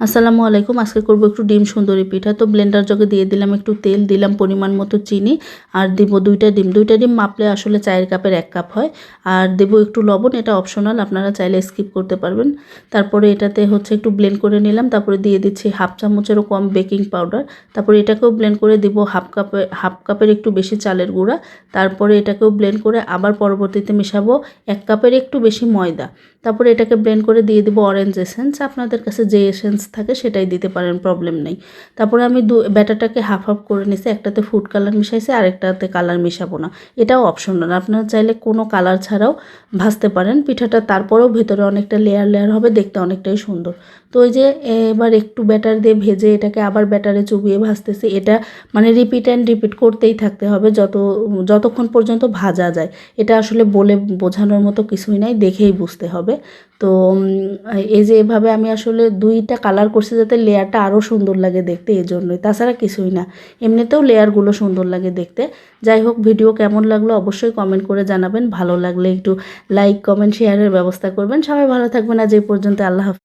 আসসালামু আলাইকুম। আজকে করব একটু ডিম সুন্দরী পিঠা। তো ব্লেন্ডার জগে দিয়ে দিলাম একটু তেল, দিলাম পরিমাণ মতো চিনি, আর দিব 2টা ডিম। 2টা ডিম মাপলে আসলে চায়ের কাপের 1 কাপ হয়। আর দেব একটু লবণ, এটা অপশনাল, আপনারা চাইলে স্কিপ করতে পারবেন। তারপরে এটাতে হচ্ছে একটু ব্লেন্ড করে নিলাম। তারপরে দিয়ে দিচ্ছি হাফ চামচেরও কম বেকিং পাউডার। তারপরে এটাকেও ব্লেন্ড করে দিব হাফ কাপের একটু বেশি চালের গুঁড়া। তারপরে এটাকেও ব্লেন্ড করে আবার পরবর্তীতে মেশাবো 1 কাপের একটু বেশি ময়দা। তারপরে এটাকে ব্লেন্ড করে দিয়ে দিব অরেঞ্জ এসেন্স। আপনাদের কাছে যে এসেন্স থাকে সেটাই দিতে পারেন, প্রবলেম নেই। তারপরে আমি ব্যাটারটাকে হাফ হাফ করে নিছি। একটাতে ফুড কালার মিশাইছি, আরেকটাতে কালার মিশাবো না, এটাও অপশনাল। আপনারা চাইলে কোনো কালার ছাড়াও ভাজতে পারেন পিঠাটা, তারপরেও ভেতরে অনেকটা লেয়ার লেয়ার হবে, দেখতে অনেকটাই সুন্দর। তো ওই যে এবার একটু ব্যাটার দিয়ে ভেজে এটাকে আবার ব্যাটারে চুবিয়ে ভাজতেছি। এটা মানে রিপিট অ্যান্ড রিপিট করতেই থাকতে হবে যতক্ষণ পর্যন্ত ভাজা যায়। এটা আসলে বলে বোঝানোর মতো কিছুই নাই, দেখেই বুঝতে হবে। তো এই যে এভাবে আমি আসলে 2টা কালার করছি যাতে লেয়ারটা আরও সুন্দর লাগে দেখতে, এজন্যই, তাছাড়া কিছুই না। এমনিতেও লেয়ারগুলো সুন্দর লাগে দেখতে। যাই হোক, ভিডিও কেমন লাগলো অবশ্যই কমেন্ট করে জানাবেন। ভালো লাগলে একটু লাইক, কমেন্ট, শেয়ারের ব্যবস্থা করবেন। সবাই ভালো থাকবেন। আজ এই পর্যন্ত। আল্লাহ হাফেজ।